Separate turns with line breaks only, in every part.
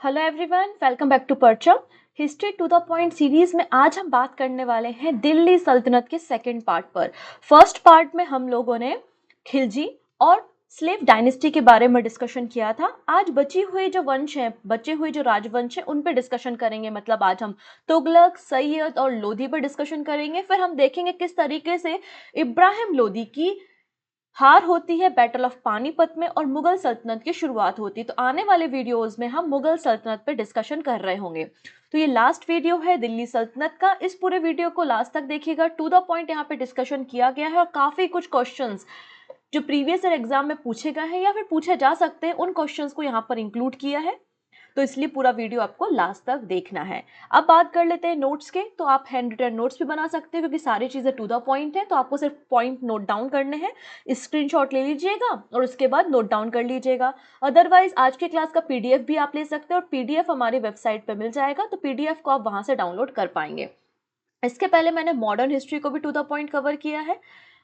Hello everyone, welcome back to Parcham history to the point series में। आज हम बात करने वाले हैं दिल्ली सल्तनत के सेकंड पार्ट पर। फर्स्ट पार्ट में हम लोगों ने खिलजी और स्लेव डायनेस्टी के बारे में डिस्कशन किया था। आज बची हुई जो वंश हैं, बचे हुए जो राजवंश हैं, उन पे डिस्कशन करेंगे। मतलब आज हम तुगलक, सैयद और लोधी पर डिस्कशन करेंगे। फिर हम देखेंगे किस तरीके से इब्राहिम लोधी की हार होती है बैटल ऑफ पानीपत में और मुगल सल्तनत की शुरुआत होती है। तो आने वाले वीडियोस में हम मुगल सल्तनत पे डिस्कशन कर रहे होंगे। तो ये लास्ट वीडियो है दिल्ली सल्तनत का। इस पूरे वीडियो को लास्ट तक देखिएगा। टू द पॉइंट यहाँ पे डिस्कशन किया गया है और काफी कुछ क्वेश्चंस जो प्रीवियस ईयर एग्जाम में पूछे गए हैं या फिर पूछे जा सकते हैं, उन क्वेश्चंस को यहाँ पर इंक्लूड किया है। तो इसलिए पूरा वीडियो आपको लास्ट तक देखना है। अब बात कर लेते हैं नोट्स के। तो आप हैंड रिटन नोट्स भी बना सकते हैं क्योंकि सारी चीजें टू द पॉइंट है। तो आपको सिर्फ पॉइंट नोट डाउन करने हैं, स्क्रीनशॉट ले लीजिएगा और उसके बाद नोट डाउन कर लीजिएगा। अदरवाइज आज के क्लास का पीडीएफ भी आप ले सकते हैं और पीडीएफ हमारी वेबसाइट पर मिल जाएगा। तो पीडीएफ को आप वहां से डाउनलोड कर पाएंगे। इसके पहले मैंने मॉडर्न हिस्ट्री को भी टू द पॉइंट कवर किया है।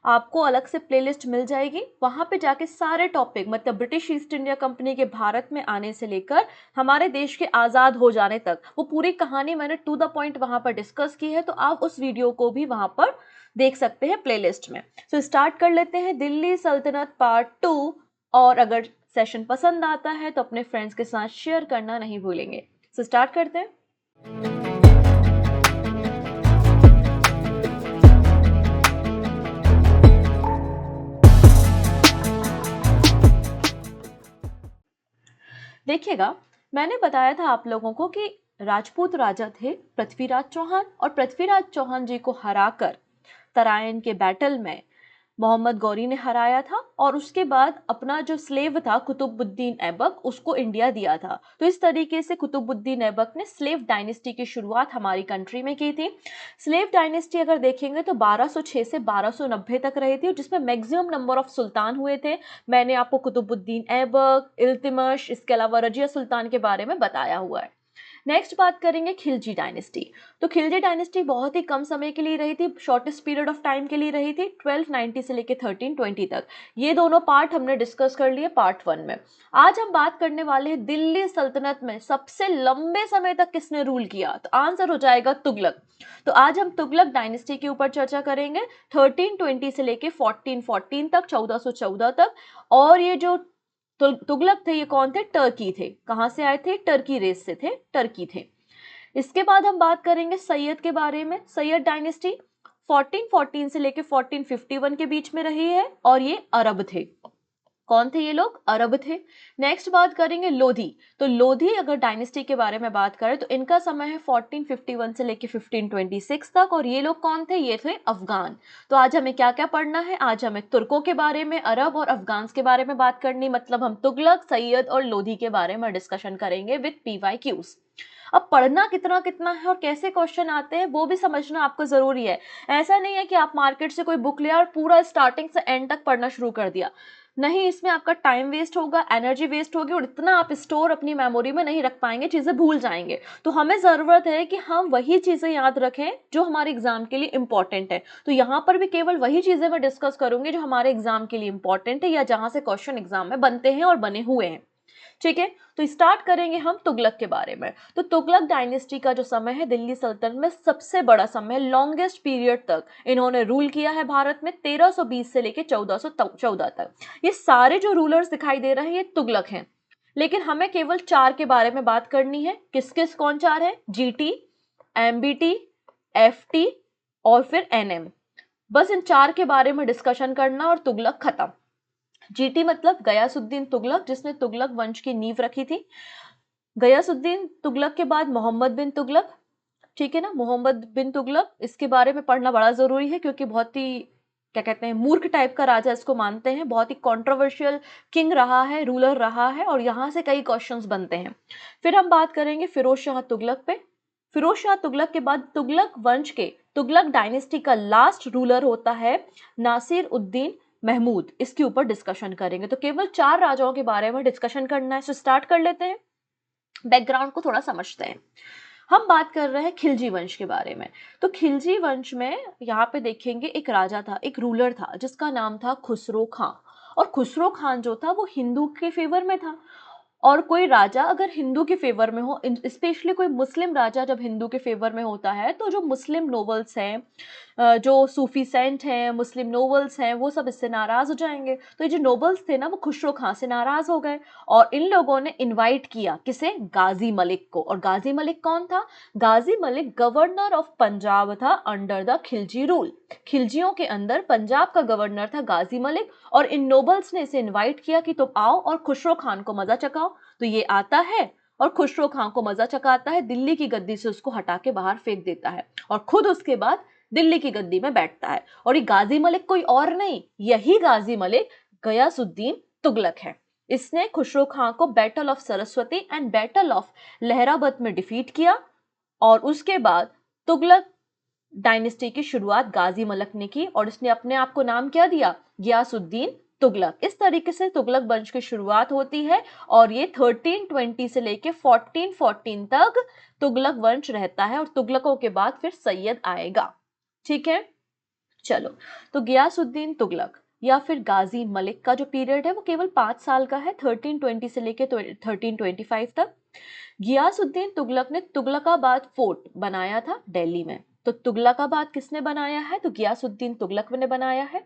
आपको अलग से प्लेलिस्ट मिल जाएगी, वहां पे जाके सारे टॉपिक, मतलब ब्रिटिश ईस्ट इंडिया कंपनी के भारत में आने से लेकर हमारे देश के आज़ाद हो जाने तक, वो पूरी कहानी मैंने टू द पॉइंट वहां पर डिस्कस की है। तो आप उस वीडियो को भी वहां पर देख सकते हैं प्लेलिस्ट में। तो स्टार्ट कर लेते हैं दिल्ली सल्तनत पार्ट 2। और अगर सेशन पसंद आता है तो अपने फ्रेंड्स के साथ शेयर करना नहीं भूलेंगे। तो स्टार्ट करते हैं। देखिएगा, मैंने बताया था आप लोगों को कि राजपूत राजा थे पृथ्वीराज चौहान, और पृथ्वीराज चौहान जी को हराकर तराइन के बैटल में मोहम्मद गौरी ने हराया था। और उसके बाद अपना जो स्लेव था कुतुबुद्दीन ऐबक, उसको इंडिया दिया था। तो इस तरीके से कुतुबुद्दीन ऐबक ने स्लेव डायनेस्टी की शुरुआत हमारी कंट्री में की थी। स्लेव डायनेस्टी अगर देखेंगे तो 1206 से 1290 तक रही थी, जिसमें मैक्सिमम नंबर ऑफ सुल्तान हुए थे। मैंने आपको कुतुबुद्दीन ऐबक, इल्तुतमिश, इसके अलावा रजिया सुल्तान के बारे में बताया हुआ है। नेक्स्ट बात करेंगे खिलजी डायनेस्टी। तो खिलजी डायनेस्टी बहुत ही कम समय के लिए रही थी, शॉर्टेस्ट पीरियड ऑफ टाइम के लिए रही थी, 1290 से लेकर 1320 तक। ये दोनों पार्ट हमने डिस्कस कर लिए पार्ट 1 में। आज हम बात करने वाले हैं दिल्ली सल्तनत में सबसे लंबे समय तक किसने रूल किया। तो आंसर हो जाएगा तुगलक। तो आज हम तुगलक डायनेस्टी के ऊपर चर्चा करेंगे, 1320 से लेकर 1414 तक, 1414 तक। और ये जो तुगलक थे, ये कौन थे? टर्की थे। कहां से आए थे? टर्की रेस से थे, टर्की थे। इसके बाद हम बात करेंगे सैयद के बारे में। सैयद डायनेस्टी 1414 से लेकर 1451 के बीच में रही है और ये अरब थे। कौन थे ये लोग? अरब थे। नेक्स्ट बात करेंगे लोधी। तो लोधी अगर डायनेस्टी के बारे में बात करें तो इनका समय है 1451 से लेकर 1526 तक। और ये लोग कौन थे? ये थे अफगान। तो आज हमें क्या क्या पढ़ना है? आज हमें तुर्कों के बारे में, अरब और अफगान के बारे में बात करनी। मतलब हम तुगलक, सैयद और लोधी के बारे में डिस्कशन करेंगे विद PYQs। अब पढ़ना कितना कितना है और कैसे क्वेश्चन आते हैं वो भी समझना आपको जरूरी है। ऐसा नहीं है कि आप मार्केट से कोई बुक लिया और पूरा स्टार्टिंग से एंड तक पढ़ना शुरू कर दिया। नहीं, इसमें आपका टाइम वेस्ट होगा, एनर्जी वेस्ट होगी और इतना आप स्टोर अपनी मेमोरी में नहीं रख पाएंगे, चीजें भूल जाएंगे। तो हमें जरूरत है कि हम वही चीजें याद रखें जो हमारे एग्जाम के लिए इंपॉर्टेंट है। तो यहाँ पर भी केवल वही चीजें मैं डिस्कस करूंगी जो हमारे एग्जाम के लिए इंपॉर्टेंट है या जहां से क्वेश्चन एग्जाम में बनते हैं और बने हुए हैं। ठीक है, तो स्टार्ट करेंगे हम तुगलक के बारे में। तो तुगलक डायनेस्टी का जो समय है दिल्ली सल्तनत में सबसे बड़ा समय, लॉन्गेस्ट पीरियड तक इन्होंने रूल किया है भारत में, 1320 से लेकर 1414 तक। ये सारे जो रूलर्स दिखाई दे रहे हैं ये तुगलक हैं। लेकिन हमें केवल 4 के बारे में बात करनी है। किस किस, कौन 4 है? GT, MBT, FT और फिर NM। बस इन 4 के बारे में डिस्कशन करना और तुगलक खत्म। GT मतलब गयासुद्दीन तुगलक, जिसने तुगलक वंश की नींव रखी थी। गयासुद्दीन तुगलक के बाद मोहम्मद बिन तुगलक। ठीक है ना, मोहम्मद बिन तुगलक, इसके बारे में पढ़ना बड़ा जरूरी है क्योंकि बहुत ही, क्या कहते हैं, मूर्ख टाइप का राजा इसको मानते हैं। बहुत ही कंट्रोवर्शियल किंग रहा है, रूलर रहा है और यहाँ से कई क्वेश्चंस बनते हैं। फिर हम बात करेंगे फिरोज शाह तुगलक पे। फिरोज शाह तुगलक के बाद तुगलक वंश के, तुगलक डायनेस्टी का लास्ट रूलर होता है नासिर उद्दीन महमूद। इसके ऊपर डिस्कशन करेंगे। तो केवल 4 राजाओं के बारे में डिस्कशन करना है। तो स्टार्ट कर लेते हैं, बैकग्राउंड को थोड़ा समझते हैं। हम बात कर रहे हैं खिलजी वंश के बारे में। तो खिलजी वंश में यहाँ पे देखेंगे एक राजा था, एक रूलर था जिसका नाम था खुसरो खां। और खुसरो खान जो था वो हिंदू के फेवर में था और कोई राजा अगर हिंदू के फेवर में हो, स्पेशली कोई मुस्लिम राजा जब हिंदू के फेवर में होता है, तो जो मुस्लिम नोबल्स हैं, जो सूफी सेंट हैं, मुस्लिम नोबल्स हैं, वो सब इससे नाराज हो जाएंगे। तो ये जो नोबल्स थे ना, वो खुसरो खां से नाराज हो गए और इन लोगों ने इनवाइट किया किसे, गाजी मलिक को। और गाजी मलिक कौन था? गाजी मलिक गवर्नर ऑफ पंजाब था अंडर द खिलजी रूल। खिलजियों के अंदर पंजाब का गवर्नर था गाजी मलिक, और इन नोबल्स ने इसे इनवाइट किया कि तुम आओ और खुसरो खान को मजा चखाओ। तो ये आता है और खुसरो खां को मजा चखाता है, दिल्ली की गद्दी से उसको हटा के बाहर फेंक देता है और खुद उसके बाद दिल्ली की गद्दी में बैठता है। और ये गाजी मलिक कोई और नहीं, यही गाजी मलिक गयासुद्दीन तुगलक है। इसने खुसरो खां को battle of Saraswati and battle of Lahrawat में डिफीट किया और उसके बाद तुगलक डायनेस्टी की शुरुआत गाजी मलिक ने की और इसने अपने आप को नाम क्या दिया, गयासुद्दीन तुगलक। इस तरीके से तुगलक वंश की शुरुआत होती है और ये 1320 से लेके 1414 तक तुगलक वंश रहता है और तुगलकों के बाद फिर सैयद आएगा। ठीक है, चलो। तो गयासुद्दीन तुगलक या फिर गाजी मलिक का जो पीरियड है वो केवल 5 साल का है, 1320 से लेके 1325 तक। गयासुद्दीन तुगलक ने तुगलकाबाद फोर्ट बनाया था दिल्ली में। तो तुगलकाबाद किसने बनाया है? तो गयासुद्दीन तुगलक ने बनाया है।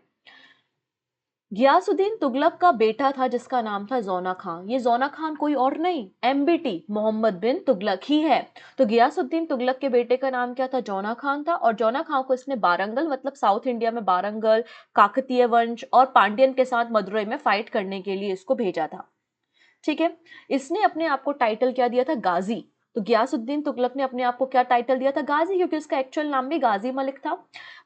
गयासुद्दीन तुगलक का बेटा था जिसका नाम था ज़ौना खान। ये ज़ौना खान कोई और नहीं, एमबीटी मोहम्मद बिन तुगलक ही है। तो गयासुद्दीन तुगलक के बेटे का नाम क्या था? जौना खान था। और जौना खान को इसने बारंगल, मतलब साउथ इंडिया में बारंगल, काकतीय वंश और पांड्यन के साथ मदुरई में फाइट करने के लिए इसको भेजा था। ठीक है, इसने अपने आप को टाइटल क्या दिया था? गाजी। तो गयासुद्दीन तुगलक ने अपने आप को क्या टाइटल दिया था? गाजी, क्योंकि उसका एक्चुअल नाम भी गाजी मलिक था।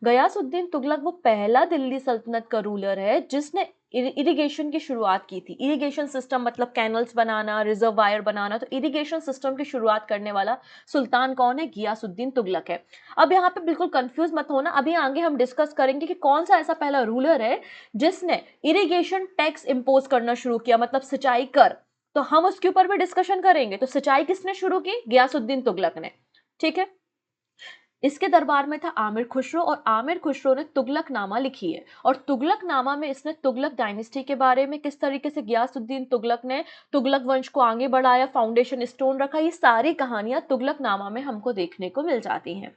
गयासुद्दीन तुगलक वो पहला दिल्ली सल्तनत का रूलर है जिसने इरिगेशन की शुरुआत की थी। इरिगेशन सिस्टम मतलब कैनल्स बनाना, रिजर्वायर बनाना, तो इरिगेशन सिस्टम की शुरुआत करने वाला सुल्तान कौन है? गयासुद्दीन तुगलक है। अब यहाँ पे बिल्कुल कंफ्यूज मत होना, अभी आगे हम डिस्कस करेंगे कि कौन सा ऐसा पहला रूलर है जिसने इरिगेशन टैक्स इंपोज करना शुरू किया, मतलब सिंचाई कर। तो हम उसके ऊपर भी डिस्कशन करेंगे। तो सिंचाई किसने शुरू की? गयासुद्दीन तुगलक ने। ठीक है, इसके दरबार में था आमिर खुसरो और आमिर खुसरो ने तुगलकनामा लिखी है और तुगलकनामा में इसने तुगलक डायनेस्टी के बारे में, किस तरीके से गयासुद्दीन तुगलक ने तुगलक वंश को आगे बढ़ाया, फाउंडेशन स्टोन रखा, ये सारी कहानियां तुगलकनामा में हमको देखने को मिल जाती हैं।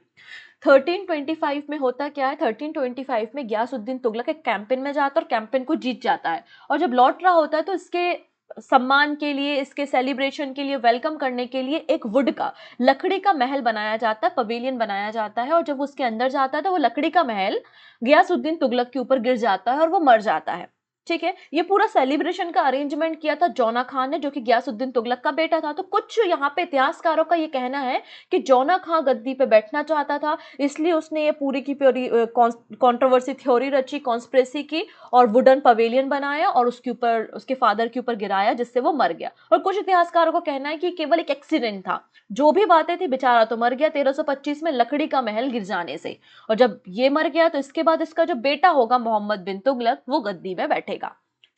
1325 में होता क्या है? 1325 में गयासुद्दीन तुगलक एक कैंपेन में जाता है और कैंपेन को जीत जाता है और जब लौट रहा होता है तो इसके सम्मान के लिए, इसके सेलिब्रेशन के लिए, वेलकम करने के लिए एक वुड का, लकड़ी का महल बनाया जाता है, पवेलियन बनाया जाता है। और जब उसके अंदर जाता है तो वो लकड़ी का महल गयासुद्दीन तुगलक के ऊपर गिर जाता है और वो मर जाता है। ठीक है, ये पूरा सेलिब्रेशन का अरेंजमेंट किया था जौना खान ने, जो कि गयासुद्दीन तुगलक का बेटा था। तो कुछ यहाँ पे इतिहासकारों का ये कहना है कि जौना खान गद्दी पे बैठना चाहता था, इसलिए उसने ये पूरी की पूरी कंट्रोवर्सी थ्योरी रची, कॉन्स्पिरेसी की और वुडन पवेलियन बनाया और उसके ऊपर, उसके फादर के ऊपर गिराया जिससे वो मर गया। और कुछ इतिहासकारों को कहना है कि केवल एक एक्सीडेंट था, जो भी बातें थी, बेचारा तो मर गया 1325 में लकड़ी का महल गिर जाने से। और जब ये मर गया तो इसके बाद इसका जो बेटा होगा मोहम्मद बिन तुगलक, वो गद्दी में बैठेगा।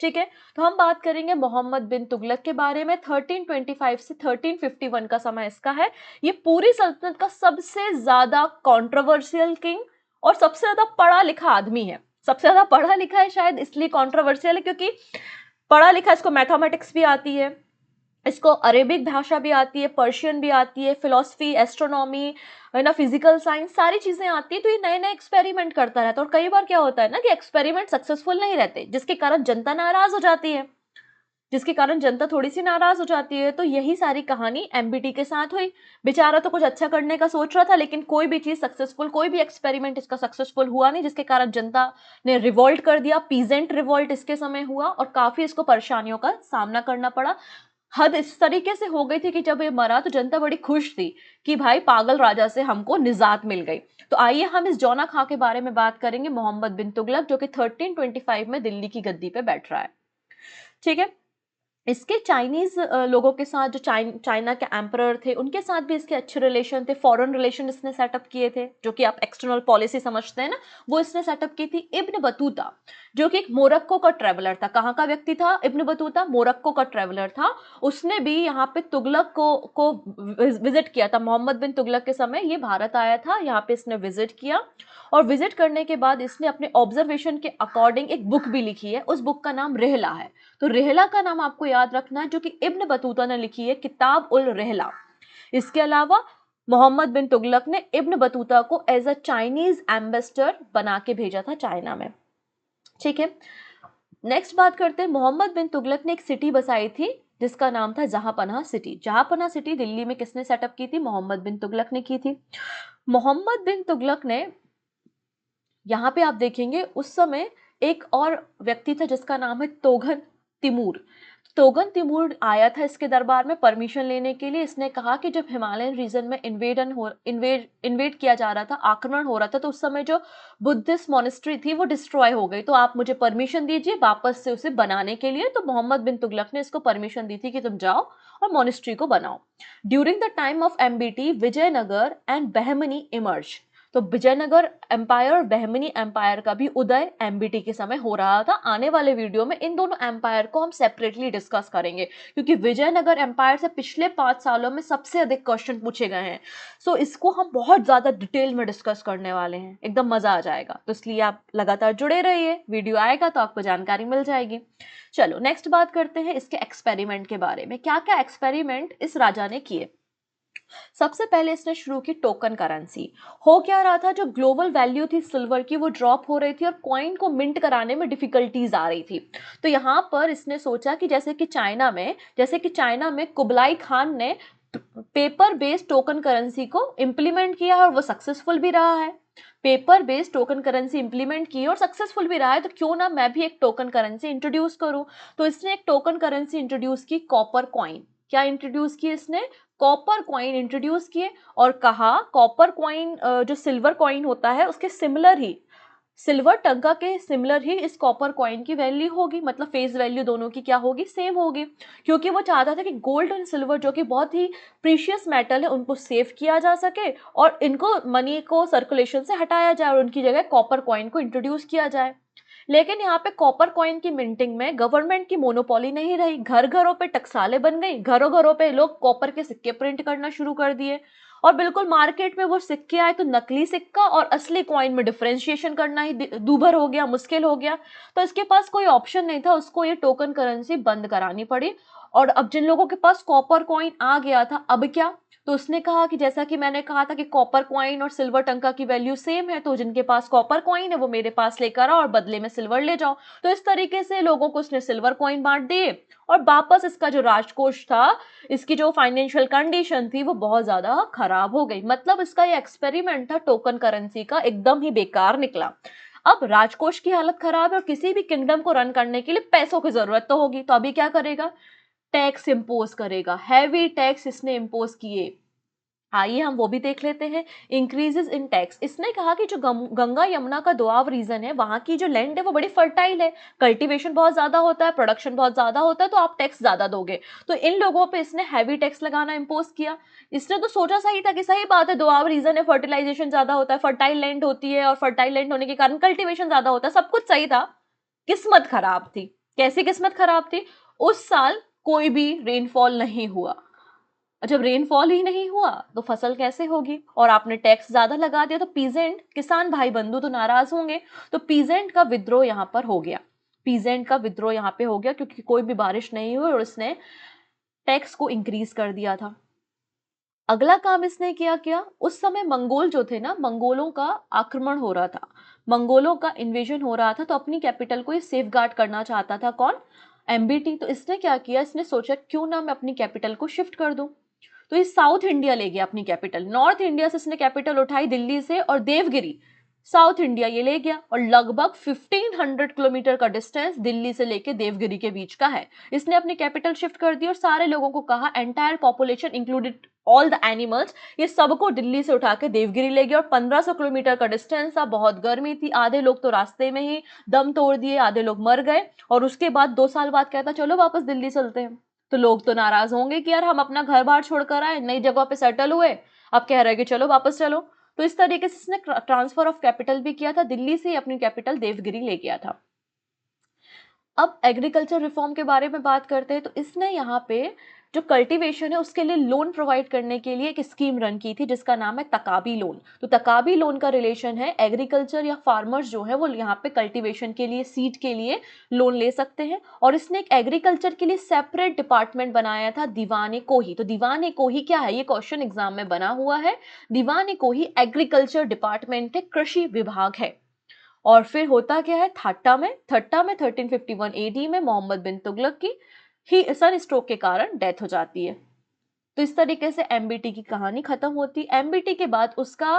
ठीक है, तो हम बात करेंगे मोहम्मद बिन तुगलक के बारे में। 1325 से 1351 का समय इसका है। ये पूरी सल्तनत का सबसे ज्यादा कंट्रोवर्शियल किंग और सबसे ज्यादा पढ़ा लिखा आदमी है। सबसे ज्यादा पढ़ा लिखा है शायद इसलिए कंट्रोवर्शियल है क्योंकि पढ़ा लिखा, इसको मैथमेटिक्स भी आती है, इसको अरेबिक भाषा भी आती है, पर्शियन भी आती है, फिलोसफी, एस्ट्रोनॉमी, है ना, फिजिकल साइंस, सारी चीजें आती है। तो ये नए नए एक्सपेरिमेंट करता रहता है और कई बार क्या होता है ना कि एक्सपेरिमेंट सक्सेसफुल नहीं रहते, जिसके कारण जनता नाराज हो जाती है, जिसके कारण जनता थोड़ी सी नाराज हो जाती है। तो यही सारी कहानी एमबीटी के साथ हुई। बेचारा तो कुछ अच्छा करने का सोच रहा था लेकिन कोई भी चीज सक्सेसफुल, कोई भी एक्सपेरिमेंट इसका सक्सेसफुल हुआ नहीं, जिसके कारण जनता ने रिवोल्ट कर दिया। पीजेंट रिवोल्ट इसके समय हुआ और काफी इसको परेशानियों का सामना करना पड़ा। हद इस तरीके से हो गई थी कि जब ये मरा तो जनता बड़ी खुश थी कि भाई पागल राजा से हमको निजात मिल गई। तो आइए हम इस जौना खां के बारे में बात करेंगे, मोहम्मद बिन तुगलक, जो कि 1325 में दिल्ली की गद्दी पे बैठ रहा है। ठीक है, इसके चाइनीज लोगों के साथ, जो चाइना के एम्परर थे, उनके साथ भी इसके अच्छे रिलेशन थे। फॉरेन रिलेशन इसने सेटअप किए थे, जो कि आप एक्सटर्नल पॉलिसी समझते हैं ना, वो इसने सेटअप की थी। इब्न बतूता, जो कि एक मोरक्को का ट्रेवलर था। कहाँ का व्यक्ति था इब्न बतूता? मोरक्को का ट्रेवलर था। उसने भी यहाँ पे तुगलक को विजिट किया था। मोहम्मद बिन तुगलक के समय ये भारत आया था, यहाँ पे इसने विजिट किया और विजिट करने के बाद इसने अपने ऑब्जर्वेशन के अकॉर्डिंग एक बुक भी लिखी है। उस बुक का नाम रेहला है। तो रेहला का नाम आपको याद रखना है, जो कि इब्न बतूता ने लिखी है, किताब उल रेहला। इसके अलावा मोहम्मद बिन तुगलक ने इब्न बतूता को एज अ चाइनीज एम्बेसडर बना के भेजा था चाइना में। ठीक है, नेक्स्ट बात करते हैं। मोहम्मद बिन तुगलक ने एक सिटी बसाई थी जिसका नाम था जहांपनाह सिटी। जहांपनाह सिटी दिल्ली में किसने सेटअप की थी? मोहम्मद बिन तुगलक ने की थी। मोहम्मद बिन तुगलक ने, यहाँ पे आप देखेंगे उस समय एक और व्यक्ति था जिसका नाम है तोगन तिमूर। तोगन तिमूर आया था इसके दरबार में परमिशन लेने के लिए। इसने कहा कि जब हिमालयन रीजन में इन्वेड किया जा रहा था, आक्रमण हो रहा था, तो उस समय जो बुद्धिस्ट मॉनेस्ट्री थी वो डिस्ट्रॉय हो गई, तो आप मुझे परमिशन दीजिए वापस से उसे बनाने के लिए। तो मोहम्मद बिन तुगलक ने इसको परमिशन दी थी कि तुम जाओ और मॉनेस्ट्री को बनाओ। During the time of MBT Vijayanagar and Bahmani emerge. तो विजयनगर एम्पायर और बहमनी एम्पायर का भी उदय एमबीटी के समय हो रहा था। आने वाले वीडियो में इन दोनों एम्पायर को हम सेपरेटली डिस्कस करेंगे, क्योंकि विजयनगर एम्पायर से पिछले 5 सालों में सबसे अधिक क्वेश्चन पूछे गए हैं। सो इसको हम बहुत ज्यादा डिटेल में डिस्कस करने वाले हैं, एकदम मजा आ जाएगा। तो इसलिए आप लगातार जुड़े रहिए, वीडियो आएगा तो आपको जानकारी मिल जाएगी। चलो नेक्स्ट बात करते हैं इसके एक्सपेरिमेंट के बारे में। क्या क्या एक्सपेरिमेंट इस राजा ने किए? सबसे पहले इसने शुरू की टोकन करेंसी। हो क्या रहा था, जो ग्लोबल वैल्यू थी सिल्वर की वो ड्रॉप हो रही थी और कॉइन को मिंट कराने में डिफिकल्टीज आ रही थी। तो यहाँ पर इसने सोचा कि जैसे कि चाइना में कुबलाई खान ने पेपर बेस्ड टोकन करेंसी को इंप्लीमेंट किया है और वो सक्सेसफुल भी रहा है। Paper based token currency implement की और सक्सेसफुल भी रहा है, तो क्यों ना मैं भी एक टोकन करेंसी इंट्रोड्यूस करूं। तो इसने एक टोकन करेंसी इंट्रोड्यूस की, कॉपर कॉइन। क्या इंट्रोड्यूस की इसने? कॉपर कॉइन इंट्रोड्यूस किए और कहा कॉपर कॉइन जो सिल्वर कॉइन होता है उसके सिमिलर ही, सिल्वर टंका के सिमिलर ही इस कॉपर कॉइन की वैल्यू होगी, मतलब फेस वैल्यू दोनों की क्या होगी? सेम होगी। क्योंकि वो चाहता था कि गोल्ड और सिल्वर जो कि बहुत ही प्रीशियस मेटल है उनको सेव किया जा सके और इनको मनी को सर्कुलेशन से हटाया जाए और उनकी जगह कॉपर कॉइन को इंट्रोड्यूस किया जाए। लेकिन यहाँ पे कॉपर कॉइन की मिंटिंग में गवर्नमेंट की मोनोपोली नहीं रही। घर घरों पे टकसालें बन गई, घरों घरों पे लोग कॉपर के सिक्के प्रिंट करना शुरू कर दिए और बिल्कुल मार्केट में वो सिक्के आए तो नकली सिक्का और असली कॉइन में डिफरेंशिएशन करना ही दूभर हो गया, मुश्किल हो गया। तो इसके पास कोई ऑप्शन नहीं था, उसको ये टोकन करेंसी बंद करानी पड़ी। और अब जिन लोगों के पास कॉपर कॉइन आ गया था, अब क्या? तो उसने कहा कि जैसा कि मैंने कहा था कि कॉपर कॉइन और सिल्वर टंका की वैल्यू सेम है, तो जिनके पास कॉपर कॉइन है वो मेरे पास लेकर आओ और बदले में सिल्वर ले जाओ। तो इस तरीके से लोगों को उसने सिल्वर कॉइन बांट दिए और वापस इसका जो राजकोष था, इसकी जो फाइनेंशियल कंडीशन थी वो बहुत ज्यादा खराब हो गई। मतलब इसका ये एक्सपेरिमेंट था टोकन करेंसी का, एकदम ही बेकार निकला। अब राजकोष की हालत खराब है और किसी भी किंगडम को रन करने के लिए पैसों की जरूरत तो होगी, तो अभी क्या करेगा? टैक्स इंपोज करेगा। हैवी टैक्स इसने इंपोज किए। आइए हम वो भी देख लेते हैं। इंक्रीजेस इन टैक्स। इसने कहा कि जो गंगा यमुना का दोआब रीजन है वहां की जो लैंड है वो बड़ी फर्टाइल है, कल्टीवेशन बहुत ज्यादा होता है, प्रोडक्शन बहुत ज्यादा होता है, तो आप टैक्स ज्यादा दोगे। तो इन लोगों पे इसने हैवी टैक्स लगाना इंपोज किया। इसने तो सोचा सही था कि सही बात है, दोआब रीजन है, फर्टिलाइजेशन ज्यादा होता है, फर्टाइल लैंड होती है और फर्टाइल लैंड होने के कारण कल्टीवेशन ज्यादा होता है, सब कुछ सही था। किस्मत खराब थी। कैसी किस्मत खराब थी? उस साल कोई भी रेनफॉल नहीं हुआ। जब रेनफॉल ही नहीं हुआ तो फसल कैसे होगी? और आपने टैक्स ज्यादा लगा दिया तो पीजेंट, किसान भाई बंधु तो नाराज होंगे। तो पीजेंट का विद्रोह यहाँ पर हो गया। पीजेंट का विद्रोह यहाँ पे हो गया क्योंकि कोई भी बारिश नहीं हुई और उसने टैक्स को इंक्रीज कर दिया था। अगला काम इसने क्या उस समय मंगोल जो थे ना, मंगोलों का आक्रमण हो रहा था, मंगोलों का इन्वेजन हो रहा था, तो अपनी कैपिटल को ये सेफगार्ड करना चाहता था। कौन? एमबीटी। तो इसने क्या किया, इसने सोचा क्यों ना मैं अपनी कैपिटल को शिफ्ट कर दूं। तो ये साउथ इंडिया ले गया अपनी कैपिटल। नॉर्थ इंडिया से इसने कैपिटल उठाई दिल्ली से और देवगिरी, साउथ इंडिया ये ले गया। और लगभग 1500 किलोमीटर का डिस्टेंस दिल्ली से लेके देवगिरी के बीच का है। इसने अपनी कैपिटल शिफ्ट कर दी और सारे लोगों को कहा, entire population included all the animals, ये सबको दिल्ली से उठा के देवगिरी ले गया। और 1500 किलोमीटर का डिस्टेंस था, बहुत गर्मी थी, आधे लोग तो रास्ते में ही दम तोड़ दिए, आधे लोग मर गए। और उसके बाद 2 साल बाद कहता चलो वापस दिल्ली चलते हैं। तो लोग तो नाराज होंगे कि यार हम अपना घर बार छोड़कर आए, नई जगह पे सेटल हुए, अब कह रहे हैं कि चलो वापस चलो। तो इस तरीके से इसने ट्रांसफर ऑफ कैपिटल भी किया था, दिल्ली से अपनी कैपिटल देवगिरी ले गया था। अब एग्रीकल्चर रिफॉर्म के बारे में बात करते हैं, तो इसने यहाँ पे जो कल्टीवेशन है उसके लिए लोन प्रोवाइड करने के लिए एक स्कीम रन की थी जिसका नाम है तकाबी लोन। तो तकाबी लोन का रिलेशन है एग्रीकल्चर या फार्मर्स जो है वो यहाँ पे कल्टीवेशन के लिए, सीड के लिए लोन ले सकते हैं। और इसने एक एग्रीकल्चर के लिए सेपरेट डिपार्टमेंट बनाया था, दीवाने कोही। तो दीवाने कोही क्या है, ये क्वेश्चन एग्जाम में बना हुआ है। दीवाने कोही एग्रीकल्चर डिपार्टमेंट है, कृषि विभाग है। और फिर होता क्या है, थट्टा में 1351 एडी में मोहम्मद बिन तुगलक की ही सन स्ट्रोक के कारण डेथ हो जाती है। तो इस तरीके से एमबीटी की कहानी खत्म होती है। एमबीटी के बाद उसका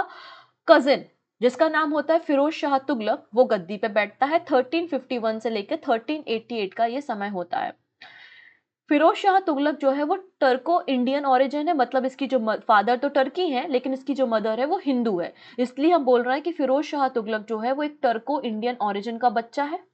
कजिन जिसका नाम होता है फिरोज शाह तुगलक, वो गद्दी पे बैठता है। 1351 से लेकर 1388 का ये समय होता है। फिरोज शाह तुगलक जो है वो टर्को इंडियन ओरिजिन है, मतलब इसकी जो फादर तो टर्की है लेकिन इसकी जो मदर है वो हिंदू है। इसलिए हम बोल रहे हैं कि फिरोज शाह तुगलक जो है वो एक टर्को इंडियन ओरिजिन का बच्चा है।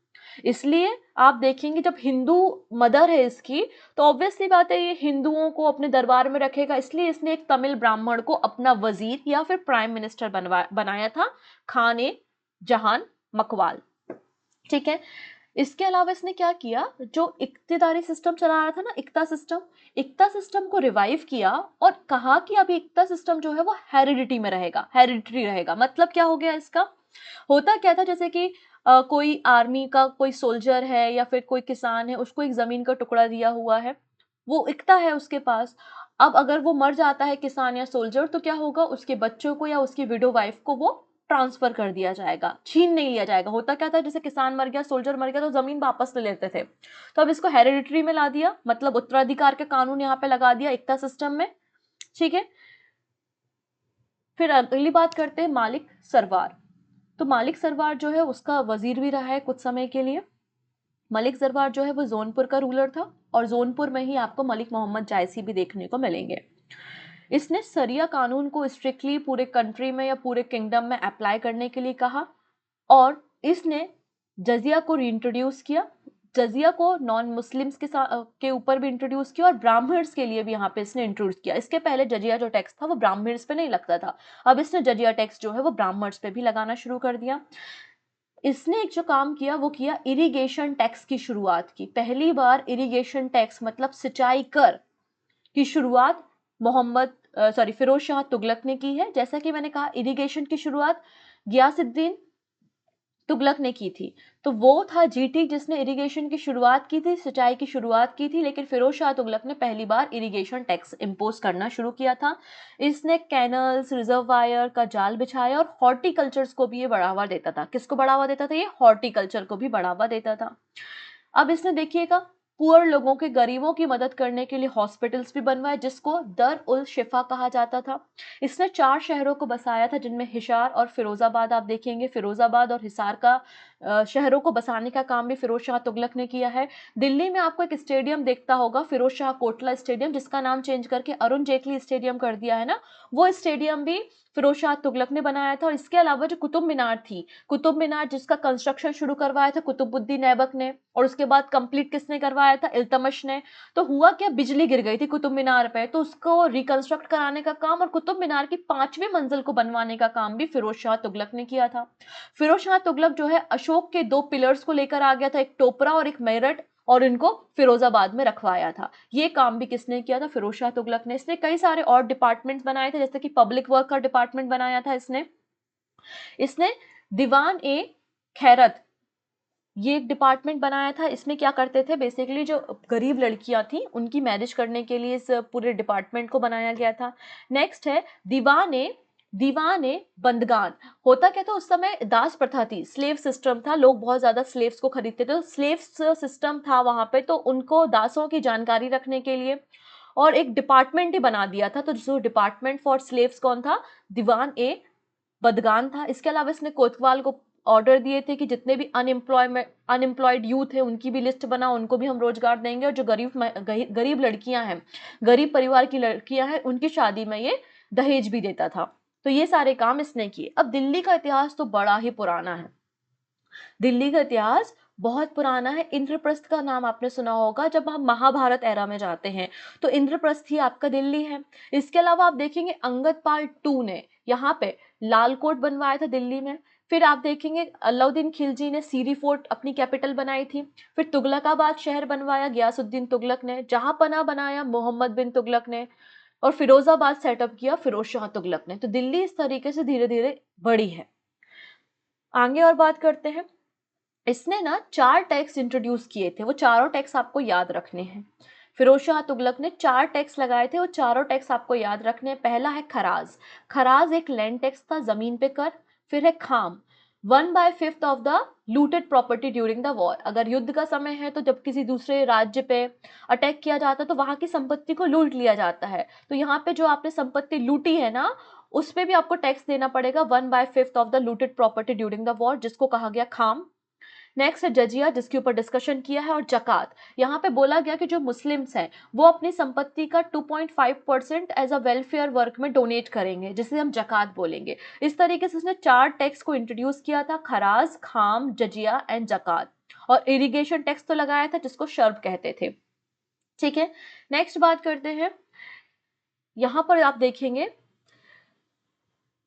इसलिए आप देखेंगे जब हिंदू मदर है इसकी, तो ऑब्वियसली बात है ये हिंदुओं को अपने दरबार में रखेगा। इसलिए इसने एक तमिल ब्राह्मण को अपना वजीर या फिर प्राइम मिनिस्टर बनाया था, खान ए जहान मकवाल। ठीक है। इसके अलावा इसने क्या किया, जो इक्तेदारी सिस्टम चला रहा था ना, इक्ता सिस्टम को रिवाइव किया और कहा कि अभी इक्ता सिस्टम जो है वो हेरिडिटी में रहेगा, हेरिडिटरी रहेगा। मतलब क्या हो गया इसका, होता क्या था, जैसे कि कोई आर्मी का कोई सोल्जर है या फिर कोई किसान है, उसको एक जमीन का टुकड़ा दिया हुआ है, वो इक्ता है उसके पास। अब अगर वो मर जाता है किसान या सोल्जर, तो क्या होगा, उसके बच्चों को या उसकी विडो वाइफ को वो ट्रांसफर कर दिया जाएगा, छीन नहीं लिया जाएगा। होता क्या था, जैसे किसान मर गया, सोल्जर मर गया, तो जमीन वापस ले लेते थे। तो अब इसको हेरिडिटरी में ला दिया, मतलब उत्तराधिकार के कानून यहाँ पे लगा दिया इक्ता सिस्टम में। ठीक है। फिर अगली बात करते हैं मालिक सरवार। तो मालिक सरवार जो है उसका वजीर भी रहा है कुछ समय के लिए। मलिक सरवार जो है वो जौनपुर का रूलर था और जौनपुर में ही आपको मलिक मोहम्मद जायसी भी देखने को मिलेंगे। इसने सरिया कानून को स्ट्रिक्टली पूरे कंट्री में या पूरे किंगडम में अप्लाई करने के लिए कहा और इसने जजिया को रीइंट्रोड्यूस किया। जजिया को नॉन मुस्लिम्स के ऊपर भी इंट्रोड्यूस किया और ब्राह्मण्स के लिए भी यहाँ पे इसने इंट्रोड्यूस किया। इसके पहले जजिया जो टैक्स था वो ब्राह्मण्स पे नहीं लगता था, अब इसने जजिया टैक्स जो है वो ब्राह्मण्स पे भी लगाना शुरू कर दिया। इसने एक जो काम किया वो किया, इरिगेशन टैक्स की शुरुआत की। पहली बार इरिगेशन टैक्स मतलब सिंचाई कर की शुरुआत फिरोज शाह तुगलक ने की है। जैसा कि मैंने कहा, इरिगेशन की शुरुआत गियासुद्दीन तुगलक ने की थी। तो वो था जीटी जिसने इरिगेशन की शुरुआत की थी, सिंचाई की शुरुआत की थी, लेकिन फिरोज शाह तुगलक ने पहली बार इरिगेशन टैक्स इंपोज करना शुरू किया था। इसने कैनल्स, रिजर्वायर का जाल बिछाया और हॉर्टिकल्चर्स को भी ये बढ़ावा देता था। किसको बढ़ावा देता था, ये हॉर्टिकल्चर को भी बढ़ावा देता था। अब इसने देखिएगा पुअर लोगों के, गरीबों की मदद करने के लिए हॉस्पिटल्स भी बनवाए जिसको दर उल शिफा कहा जाता था। इसने 4 शहरों को बसाया था जिनमें हिसार और फिरोजाबाद, आप देखेंगे फिरोजाबाद और हिसार का शहरों को बसाने का काम भी फिरोज शाह तुगलक ने किया है। दिल्ली में आपको एक स्टेडियम देखता होगा, फिरोज शाह कोटला स्टेडियम, जिसका नाम चेंज करके अरुण जेटली स्टेडियम कर दिया है ना, वो स्टेडियम भी फिरोज शाह तुगलक ने बनाया था। और इसके अलावा जो कुतुब मीनार थी, कुतुब मीनार जिसका कंस्ट्रक्शन शुरू करवाया था कुतुबुद्दीन ऐबक ने और उसके बाद कंप्लीट किसने करवाया था, इल्तमश ने। तो हुआ क्या, बिजली गिर गई थी कुतुब मीनार पे, तो उसको रिकंस्ट्रक्ट कराने का काम और कुतुब मीनार की 5वीं मंजिल को बनवाने का काम भी फिरोज शाह तुगलक ने किया था। फिरोज शाह तुगलक जो है अशोक के 2 पिलर्स को लेकर आ गया था, एक टोपरा और एक मेरठ, और इनको फिरोजाबाद में रखवाया था। ये काम भी किसने किया था, फिरोज शाह तुगलक ने। इसने कई सारे और डिपार्टमेंट्स बनाए थे, जैसे कि पब्लिक वर्क का डिपार्टमेंट बनाया था इसने। इसने दीवान ए खैरत, ये एक डिपार्टमेंट बनाया था। इसमें क्या करते थे, बेसिकली जो गरीब लड़कियां थी उनकी मैरिज करने के लिए इस पूरे डिपार्टमेंट को बनाया गया था। नेक्स्ट है दीवाने बंदगान। होता क्या था, उस समय दास प्रथा थी, स्लेव सिस्टम था, लोग बहुत ज्यादा स्लेव्स को खरीदते थे, तो स्लेव्स सिस्टम था वहां पे, तो उनको दासों की जानकारी रखने के लिए और एक डिपार्टमेंट ही बना दिया था। तो जो डिपार्टमेंट फॉर स्लेव्स कौन था, दीवान ए बदगान था। इसके अलावा इसने कोतवाल को ऑर्डर दिए थे कि जितने भी अनएम्प्लॉयड यूथ है उनकी भी लिस्ट बना, उनको भी हम रोजगार देंगे, और जो गरीब लड़कियां हैं, गरीब परिवार की लड़कियां हैं, उनकी शादी में ये दहेज भी देता था। तो ये सारे काम इसने किए। अब दिल्ली का इतिहास तो बड़ा ही पुराना है, दिल्ली का इतिहास बहुत पुराना है। इंद्रप्रस्थ का नाम आपने सुना होगा, जब हम महाभारत एरा में जाते हैं तो इंद्रप्रस्थ ही आपका दिल्ली है। इसके अलावा आप देखेंगे अंगद पाल 2 ने यहाँ पे लाल कोट बनवाया था दिल्ली में। फिर आप देखेंगे अलाउद्दीन खिलजी ने सीरी फोर्ट अपनी कैपिटल बनाई थी। फिर तुगलकाबाद शहर बनवाया गयासुद्दीन तुगलक ने, जहांपना बनाया मोहम्मद बिन तुगलक ने, और फिरोजाबाद सेटअप किया फिरोज शाह तुगलक ने। तो दिल्ली इस तरीके से धीरे धीरे बढ़ी है। आगे और बात करते हैं। इसने ना 4 टैक्स इंट्रोड्यूस किए थे, वो चारों टैक्स आपको याद रखने हैं। फिरोज शाह तुगलक ने 4 टैक्स लगाए थे, वो चारों टैक्स आपको याद रखने हैं। पहला है खराज। खराज एक लैंड टैक्स था, जमीन पे कर। फिर है खाम, 1/5 of the looted property during the war. अगर युद्ध का समय है तो जब किसी दूसरे राज्य पे अटैक किया जाता है तो वहां की संपत्ति को लूट लिया जाता है। तो यहाँ पे जो आपने संपत्ति लूटी है ना, उस पे भी आपको टैक्स देना पड़ेगा, 1/5 of the looted property during the war, जिसको कहा गया खाम। नेक्स्ट है जजिया, जिसके ऊपर डिस्कशन किया है, और जकात। यहाँ पे बोला गया कि जो मुस्लिम्स हैं वो अपनी संपत्ति का 2.5% एज अ वेलफेयर वर्क में डोनेट करेंगे, जिसे हम जकात बोलेंगे। इस तरीके से उसने 4 टैक्स को इंट्रोड्यूस किया था, खराज, खाम, जजिया एंड जकात। और इरिगेशन टैक्स तो लगाया था, जिसको शर्ब कहते थे। ठीक है, नेक्स्ट बात करते हैं। यहां पर आप देखेंगे,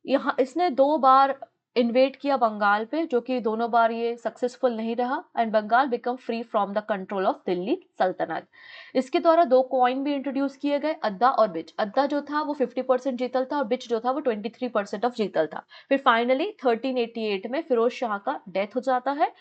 यहाँ इसने 2 बार इन्वेट किया बंगाल पे, जो कि दोनों बार ये सक्सेसफुल नहीं रहा, and Bengal become free from the control of Delhi sultanate. इसके द्वारा 2 कॉइन भी इंट्रोड्यूस किए गए, अद्दा और बिच। अद्दा जो था वो 50% जीतल था, और बिच जो था वो 23% ऑफ जीतल था। फिर फाइनली 1388 में फिरोज शाह का डेथ हो जाता है,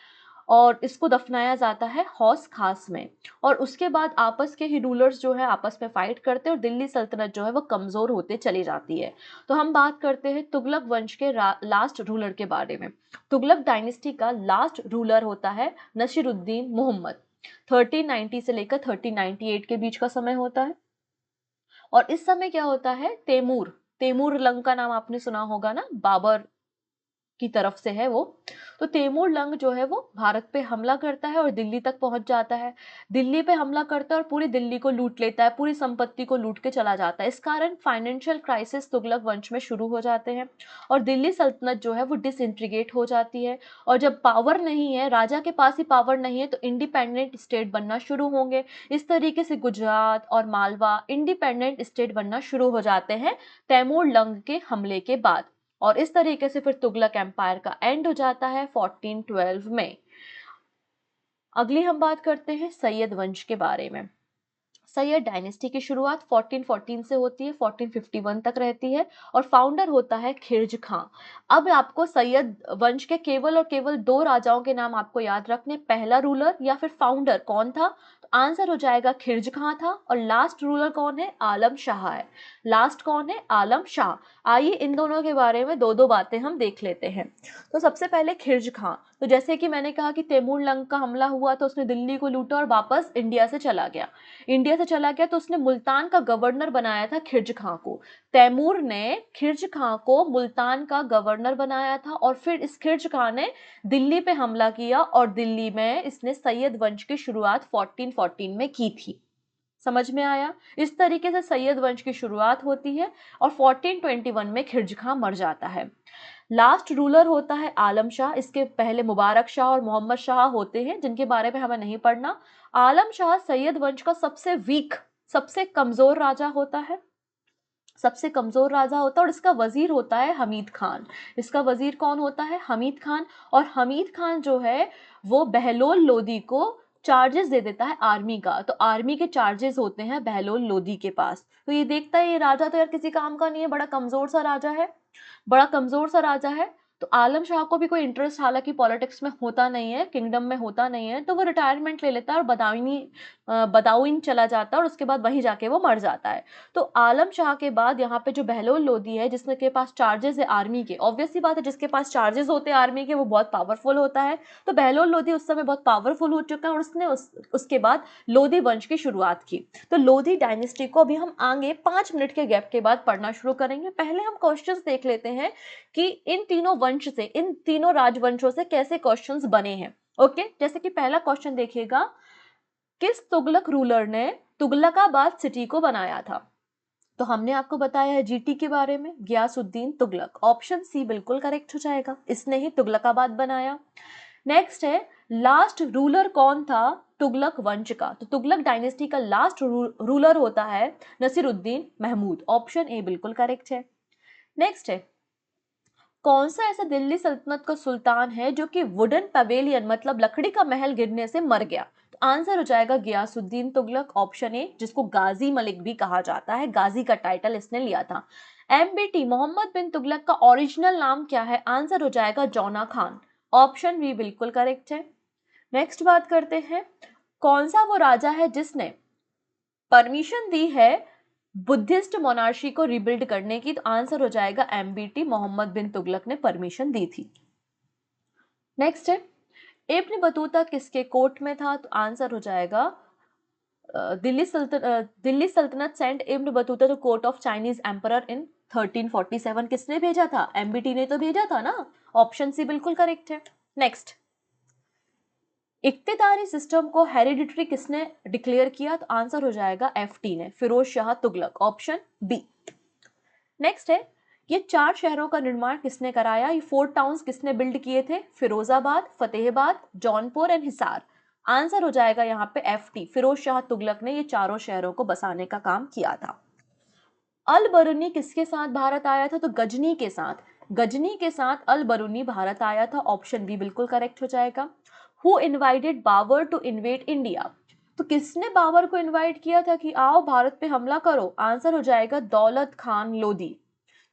और इसको दफनाया जाता है हौस खास में। और उसके बाद आपस के ही रूलर्स जो है आपस में फाइट करते हैं, और दिल्ली सल्तनत जो है वो कमजोर होते चली जाती है। तो हम बात करते हैं तुगलक वंश के लास्ट रूलर के बारे में। तुगलक डायनेस्टी का लास्ट रूलर होता है नसीरुद्दीन मोहम्मद। 1390 से लेकर 1398 के बीच का समय होता है। और इस समय क्या होता है, तैमूर तैमूर लंग का नाम आपने सुना होगा ना, बाबर की तरफ से है वो। तो तैमूर लंग जो है वो भारत पे हमला करता है और दिल्ली तक पहुंच जाता है। दिल्ली पे हमला करता है और पूरी दिल्ली को लूट लेता है, पूरी संपत्ति को लूट के चला जाता है। इस कारण फाइनेंशियल क्राइसिस तुगलक वंश में शुरू हो जाते हैं, और दिल्ली सल्तनत जो है वो डिसइंटीग्रेट हो जाती है। और जब पावर नहीं है, राजा के पास ही पावर नहीं है, तो इंडिपेंडेंट स्टेट बनना शुरू होंगे। इस तरीके से गुजरात और मालवा इंडिपेंडेंट स्टेट बनना शुरू हो जाते हैं तैमूर लंग के हमले के बाद। और इस तरीके से फिर तुगलक एम्पायर का एंड हो जाता है 1412 में। अगली हम बात करते हैं सैयद वंश के बारे में। सैयद डायनेस्टी की शुरुआत 1414 से होती है, 1451 तक रहती है, और फाउंडर होता है खिर्ज खां। अब आपको सैयद वंश के केवल और केवल 2 राजाओं के नाम आपको याद रखने, पहला रूलर या फिर फाउंडर कौन था, तो आंसर हो जाएगा खिर्ज खां था। और लास्ट रूलर कौन है, आलम शाह है। लास्ट कौन है, आलम शाह। आइए इन दोनों के बारे में 2-2 बातें हम देख लेते हैं। तो सबसे पहले खिर्ज खां, तो जैसे कि मैंने कहा कि तैमूर लंग का हमला हुआ तो उसने दिल्ली को लूटा और वापस इंडिया से चला गया। तो उसने मुल्तान का गवर्नर बनाया था खिर्ज खां को। तैमूर ने खिर्ज खां को मुल्तान का गवर्नर बनाया था, और फिर इस खिर्ज खां ने दिल्ली पे हमला किया, और दिल्ली में इसने सैयद वंश की शुरुआत 1414 में की थी। समझ में आया? इस तरीके से सैयद वंश की शुरुआत होती है, और 1421 में खिर्ज खां मर जाता है। लास्ट रूलर होता है आलम शाह। इसके पहले मुबारक शाह और मोहम्मद शाह होते हैं, जिनके बारे में हमें नहीं पढ़ना। आलम शाह सैयद वंश का सबसे वीक, सबसे कमजोर राजा होता है, सबसे कमजोर राजा होता है। और इसका वजीर होता है हमीद खान। इसका वजीर कौन होता है, हमीद खान। और हमीद खान जो है वो बहलोल लोदी को चार्जेस दे देता है आर्मी का। तो आर्मी के चार्जेस होते हैं बहलोल लोदी के पास। तो ये देखता है ये राजा तो यार किसी काम का नहीं है, बड़ा कमजोर सा राजा है, बड़ा कमजोर सा राजा है। तो आलम शाह को भी कोई इंटरेस्ट हालांकि पॉलिटिक्स में होता नहीं है, किंगडम में होता नहीं है, तो वो रिटायरमेंट ले लेता है और बदाऊइन चला जाता है, और उसके बाद वहीं जाके वो मर जाता है। तो आलम शाह के बाद यहाँ पे जो बहलोल लोदी है, जिसने के पास चार्जेस है आर्मी के, ऑब्वियस सी बात है जिसके पास चार्जेस होते हैं आर्मी के वो बहुत पावरफुल होता है। तो बहलोल लोदी उस समय बहुत पावरफुल हो चुका है, और उसने उसके बाद लोधी वंश की शुरुआत की। तो लोधी डायनेस्टी को अभी हम आगे 5 मिनट के गैप के बाद पढ़ना शुरू करेंगे। पहले हम क्वेश्चंस देख लेते हैं कि इन तीनों वंश से, इन तीनों राजवंशों से कैसे क्वेश्चंस बने हैं। ओके, जैसे कि पहला क्वेश्चन देखिएगा, किस तुगलक रूलर ने तुगलकाबाद सिटी को बनाया था? तो हमने आपको बताया है जीटी के बारे में, गयासुद्दीन तुगलक। ऑप्शन सी बिल्कुल करेक्ट हो जाएगा, इसने ही तुगलकाबाद बनाया। नेक्स्ट है, लास्ट रूलर कौन था तुगलक वंश का? तो तुगलक डायनेस्टी का लास्ट रूलर होता है नसीरुद्दीन महमूद। ऑप्शन ए बिल्कुल करेक्ट है। नेक्स्ट है, कौन सा ऐसा दिल्ली सल्तनत का सुल्तान है जो कि वुडन पवेलियन मतलब लकड़ी का महल गिरने से मर गया? तो आंसर हो जाएगा गियासुद्दीन तुगलक, ऑप्शन ए, जिसको गाजी मलिक भी कहा जाता है, गाजी का टाइटल इसने लिया था। एमबीटी मोहम्मद बिन तुगलक का ओरिजिनल नाम क्या है? आंसर हो जाएगा जौना खान, ऑप्शन बी बिल्कुल करेक्ट है। नेक्स्ट बात करते हैं, कौन सा वो राजा है जिसने परमिशन दी है बुद्धिस्ट मोनार्शी को रिबिल्ड करने की? तो आंसर हो जाएगा एमबीटी, मोहम्मद बिन तुगलक ने परमिशन दी थी। नेक्स्ट है, इब्न बतूता किसके कोर्ट में था? तो आंसर हो जाएगा दिल्ली सल्तनत sent Ibn Battuta to court of Chinese emperor in 1347। किसने भेजा था? एमबीटी ने तो भेजा था ना, ऑप्शन सी बिल्कुल करेक्ट है। नेक्स्ट, इक्तिदारी सिस्टम को हेरिडिटरी किसने डिक्लेयर किया? तो आंसर हो जाएगा एफटी ने, Firoz Shah Tughlaq, option B. Next है, ये 4 शहरों का निर्माण किसने कराया? ये 4 टाउन्स किसने बिल्ड किए थे? फिरोजाबाद, फतेहाबाद, जौनपुर एंड हिसार। आंसर हो जाएगा यहाँ पे एफटी, फिरोज शाह तुगलक ने ये चारों शहरों को बसाने का काम किया था। अल बरूनी किसके साथ भारत आया था? तो गजनी के साथ, गजनी के साथ अल बरूनी भारत आया था, ऑप्शन बी बिल्कुल करेक्ट हो जाएगा। Who invited Babur to invade India? तो किसने बाबर को इनवाइट किया था कि आओ भारत पे हमला करो? आंसर हो जाएगा दौलत खान लोदी।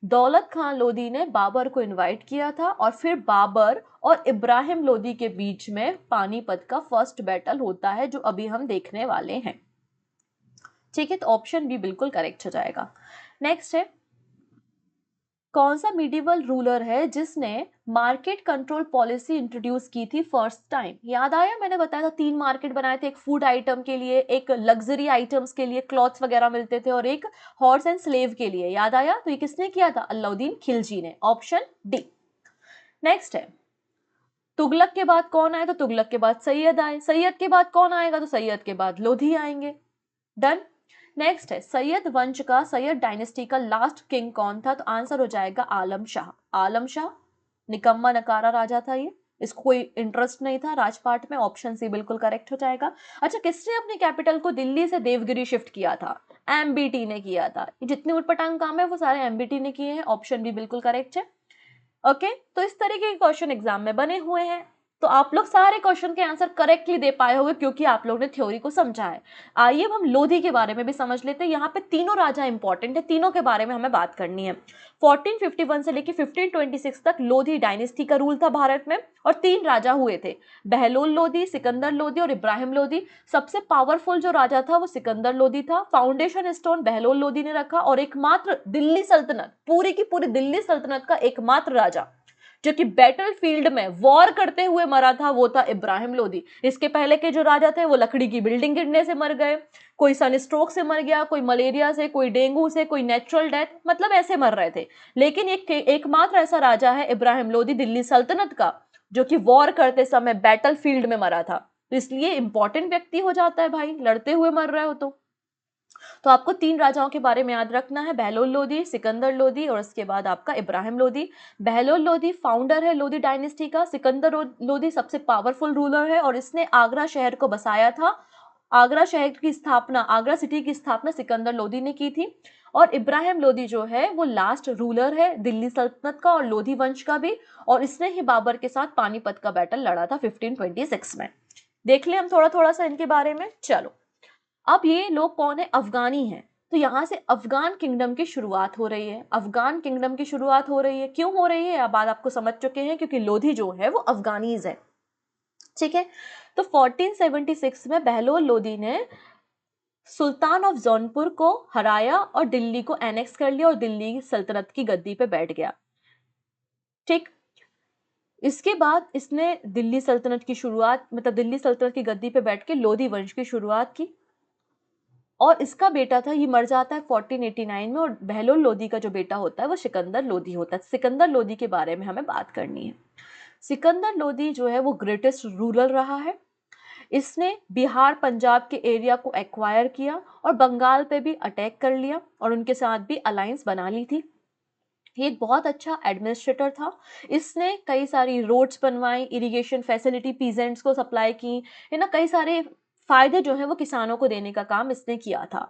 दौलत खान लोदी ने बाबर को इनवाइट किया था और फिर बाबर और इब्राहिम लोदी के बीच में पानीपत का फर्स्ट बैटल होता है जो अभी हम देखने वाले हैं। ठीक है, तो ऑप्शन बी बिल्कुल करेक्ट हो जाएगा। नेक्स्ट है, कौन सा मिडिवल रूलर है जिसने मार्केट कंट्रोल पॉलिसी इंट्रोड्यूस की थी फर्स्ट टाइम? याद आया, मैंने बताया था 3 मार्केट बनाए थे, एक फूड आइटम के लिए, एक लग्जरी आइटम्स के लिए, क्लॉथ्स वगैरह मिलते थे, और एक हॉर्स एंड स्लेव के लिए। याद आया? तो ये किसने किया था? अलाउद्दीन खिलजी ने, ऑप्शन डी। नेक्स्ट है, तुगलक के बाद कौन आए? तो तुगलक के बाद सैयद आए। सैयद के बाद कौन आएगा? तो सैयद के बाद लोधी आएंगे। डन। नेक्स्ट है, सैयद वंश का, सैयद डायनेस्टी का लास्ट किंग कौन था? तो आंसर हो जाएगा आलम शाह। आलम शाह निकम्मा नकारा राजा था ये, इसको कोई इंटरेस्ट नहीं था राजपाट में, ऑप्शन सी बिल्कुल करेक्ट हो जाएगा। अच्छा, किसने अपनी कैपिटल को दिल्ली से देवगिरी शिफ्ट किया था? एमबीटी ने किया था। जितने उटपटांग काम है वो सारे एमबीटी ने किए हैं, ऑप्शन बी बिल्कुल करेक्ट है। ओके, तो इस तरीके के क्वेश्चन एग्जाम में बने हुए हैं। तो आप लोग सारे क्वेश्चन के आंसर करेक्टली दे पाए होंगे क्योंकि आप लोग ने थ्योरी को समझा है। आइए अब हम लोधी के बारे में भी समझ लेते हैं। यहाँ पे तीनों राजा इंपॉर्टेंट है, तीनों के बारे में हमें बात करनी है। 1451 से लेकर 1526 तक लोधी डायनेस्टी का रूल था भारत में, और 3 राजा हुए थे, बहलोल लोधी, सिकंदर लोधी और इब्राहिम लोधी। सबसे पावरफुल जो राजा था वो सिकंदर लोधी था। फाउंडेशन स्टोन बहलोल लोधी ने रखा, और एकमात्र दिल्ली सल्तनत, पूरी की पूरी दिल्ली सल्तनत का एकमात्र राजा जो कि बैटल फील्ड में वॉर करते हुए मरा था वो था इब्राहिम लोधी। इसके पहले के जो राजा थे वो लकड़ी की बिल्डिंग गिरने से मर गए, कोई सनस्ट्रोक से मर गया, कोई मलेरिया से, कोई डेंगू से, कोई नेचुरल डेथ, मतलब ऐसे मर रहे थे। लेकिन एकमात्र ऐसा राजा है इब्राहिम लोधी दिल्ली सल्तनत का जो कि वॉर करते समय बैटल फील्ड में मरा था। तो इसलिए इंपॉर्टेंट व्यक्ति हो जाता है भाई, लड़ते हुए मर रहे हो तो आपको 3 राजाओं के बारे में याद रखना है, बहलोल लोधी, सिकंदर लोधी और उसके बाद आपका इब्राहिम लोधी। बहलोल लोधी फाउंडर है लोधी डायनेस्टी का, सिकंदर लोधी सबसे पावरफुल रूलर है और इसने आगरा शहर को बसाया था। आगरा शहर की स्थापना, आगरा सिटी की स्थापना सिकंदर लोधी ने की थी। और इब्राहिम लोधी जो है वो लास्ट रूलर है दिल्ली सल्तनत का और लोधी वंश का भी, और इसने ही बाबर के साथ पानीपत का बैटल लड़ा था 1526 में। देख ले हम थोड़ा थोड़ा सा इनके बारे में। चलो, अब ये लोग कौन है? अफगानी हैं। तो यहाँ से अफगान किंगडम की शुरुआत हो रही है। अफगान किंगडम की शुरुआत हो रही है, क्यों हो रही है अब बात आपको समझ चुके हैं, क्योंकि लोधी जो है वो अफगानीज है। ठीक है, तो 1476 में बहलोल लोधी ने सुल्तान ऑफ जौनपुर को हराया और दिल्ली को एनेक्स कर लिया और दिल्ली सल्तनत की गद्दी पे बैठ गया। ठीक, इसके बाद इसने दिल्ली सल्तनत की शुरुआत, मतलब दिल्ली सल्तनत की गद्दी पे बैठ के लोधी वंश की शुरुआत की। और इसका बेटा था, ये मर जाता है 1489 में, और बहलोल लोधी का जो बेटा होता है वो सिकंदर लोधी होता है। सिकंदर लोधी के बारे में हमें बात करनी है। सिकंदर लोधी जो है वो ग्रेटेस्ट रूलर रहा है। इसने बिहार पंजाब के एरिया को एक्वायर किया और बंगाल पे भी अटैक कर लिया और उनके साथ भी अलायंस बना ली थी। ये एक बहुत अच्छा एडमिनिस्ट्रेटर था। इसने कई सारी रोड्स बनवाई, इरिगेशन फैसिलिटी पीजेंट्स को सप्लाई की, है ना, कई सारे फायदे जो है वो किसानों को देने का काम इसने किया था।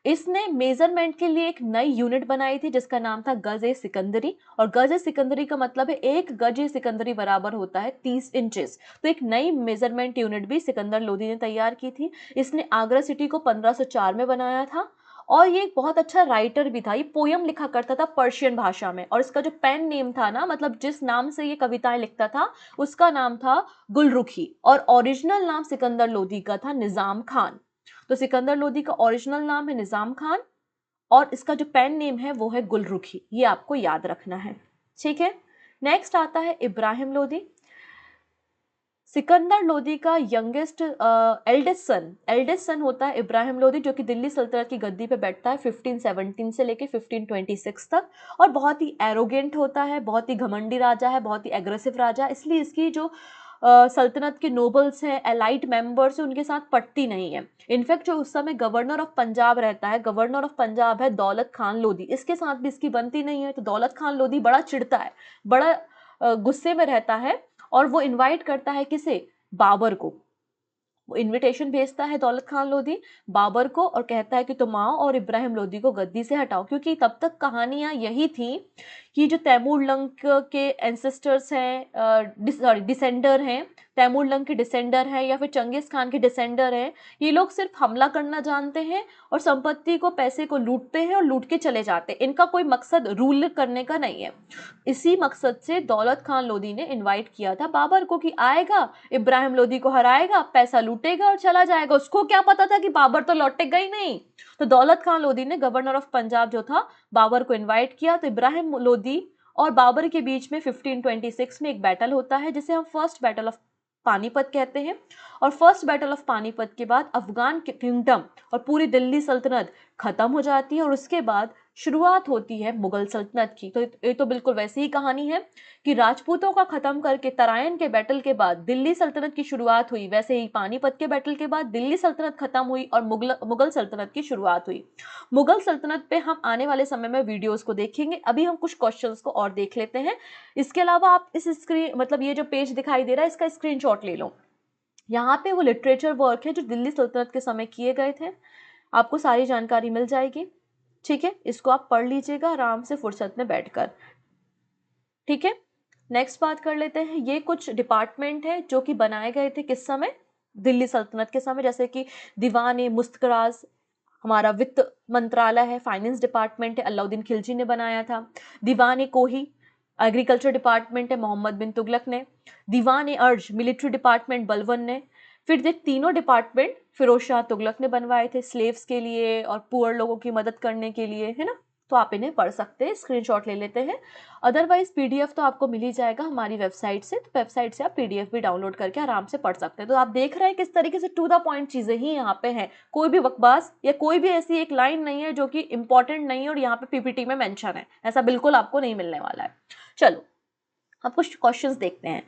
इसने मेजरमेंट के लिए एक नई यूनिट बनाई थी जिसका नाम था गज-ए-सिकंदरी, और गज-ए-सिकंदरी का मतलब है एक गज-ए-सिकंदरी बराबर होता है 30 इंचेस। तो एक नई मेजरमेंट यूनिट भी सिकंदर लोदी ने तैयार की थी। इसने आगरा सिटी को 1504 में बनाया था, और ये एक बहुत अच्छा राइटर भी था। ये पोयम लिखा करता था पर्शियन भाषा में, और इसका जो पेन नेम था ना, मतलब जिस नाम से ये कविताएं लिखता था, उसका नाम था गुलरुखी, और ओरिजिनल नाम सिकंदर लोदी का था निजाम खान। तो सिकंदर लोदी का ओरिजिनल नाम है निजाम खान, और इसका जो पेन नेम है वो है गुलरुखी। ये आपको याद रखना है, ठीक है। नेक्स्ट आता है इब्राहिम लोदी। सिकंदर लोदी का एल्डेस्ट सन होता है इब्राहिम लोदी, जो कि दिल्ली सल्तनत की गद्दी पे बैठता है 1517 से लेके 1526 तक, और बहुत ही एरोगेंट होता है, बहुत ही घमंडी राजा है, बहुत ही एग्रेसिव राजा, इसलिए इसकी जो सल्तनत के नोबल्स हैं, एलाइट मेंबर्स हैं, उनके साथ पटती नहीं है। इनफैक्ट जो उस समय गवर्नर ऑफ पंजाब रहता है, गवर्नर ऑफ पंजाब है दौलत खान लोदी, इसके साथ भी इसकी बनती नहीं है। तो दौलत खान लोदी बड़ा चिढ़ता है, बड़ा गुस्से में रहता है, और वो इनवाइट करता है किसे, बाबर को। वो इनविटेशन भेजता है दौलत खान लोदी बाबर को, और कहता है कि तुम आओ और इब्राहिम लोदी को गद्दी से हटाओ। क्योंकि तब तक कहानियां यही थी कि जो तैमूर लंग के एंसेस्टर्स हैं, सॉरी डिसेंडर हैं, तैमूर लंग के डिसेंडर हैं या फिर चंगेज खान के डिसेंडर हैं, ये लोग सिर्फ हमला करना जानते हैं और संपत्ति को, पैसे को लूटते हैं और लूट के चले जाते हैं। इनका कोई मकसद रूल करने का नहीं है। इसी मकसद से दौलत खान लोदी ने इनवाइट किया था बाबर को कि आएगा, इब्राहिम लोदी को हराएगा, पैसा लूटेगा और चला जाएगा। उसको क्या पता था कि बाबर तो लौटेगा ही नहीं। तो दौलत खान लोदी ने, गवर्नर ऑफ पंजाब जो था, बाबर को इनवाइट किया। तो इब्राहिम लोदी और बाबर के बीच में 1526 में एक बैटल होता है जिसे हम फर्स्ट बैटल ऑफ पानीपत कहते हैं। और फर्स्ट बैटल ऑफ पानीपत के बाद अफगान किंगडम और पूरी दिल्ली सल्तनत खत्म हो जाती है, और उसके बाद शुरुआत होती है मुगल सल्तनत की। तो ये तो बिल्कुल वैसी ही कहानी है कि राजपूतों का खत्म करके तराइन के बैटल के बाद दिल्ली सल्तनत की शुरुआत हुई, वैसे ही पानीपत के बैटल के बाद दिल्ली सल्तनत खत्म हुई और मुगल सल्तनत की शुरुआत हुई। मुगल सल्तनत पे हम आने वाले समय में वीडियोस को देखेंगे। अभी हम कुछ क्वेश्चंस को और देख लेते हैं। इसके अलावा आप इस स्क्रीन, मतलब ये जो पेज दिखाई दे रहा है, इसका स्क्रीनशॉट ले लो। यहाँ पे वो लिटरेचर वर्क है जो दिल्ली सल्तनत के समय किए गए थे। आपको सारी जानकारी मिल जाएगी, ठीक है। इसको आप पढ़ लीजिएगा आराम से फुर्सत में बैठकर, ठीक है। नेक्स्ट बात कर लेते हैं। ये कुछ डिपार्टमेंट है जो कि बनाए गए थे किस समय, दिल्ली सल्तनत के समय। जैसे कि दीवान ए मुस्तकराज हमारा वित्त मंत्रालय है, फाइनेंस डिपार्टमेंट है, अलाउद्दीन खिलजी ने बनाया था। दीवान ए कोही एग्रीकल्चर डिपार्टमेंट है, मोहम्मद बिन तुगलक ने। दीवान ए अर्ज मिलिट्री डिपार्टमेंट बलबन ने। फिर ये तीनों डिपार्टमेंट फिरोज शाह तुगलक ने बनवाए थे, स्लेव्स के लिए और पुअर लोगों की मदद करने के लिए, है ना। तो आप इन्हें पढ़ सकते हैं, स्क्रीनशॉट ले लेते हैं। अदरवाइज पीडीएफ तो आपको मिल ही जाएगा हमारी वेबसाइट से, तो वेबसाइट से आप पीडीएफ भी डाउनलोड करके आराम से पढ़ सकते हैं। तो आप देख रहे हैं किस तरीके से टू द पॉइंट चीजें ही यहाँ पे हैं। कोई भी बकवास या कोई भी ऐसी एक लाइन नहीं है जो कि इंपॉर्टेंट नहीं है और यहाँ पे पीपीटी में मेंशन है, ऐसा बिल्कुल आपको नहीं मिलने वाला है। चलो अब कुछ क्वेश्चंस देखते हैं।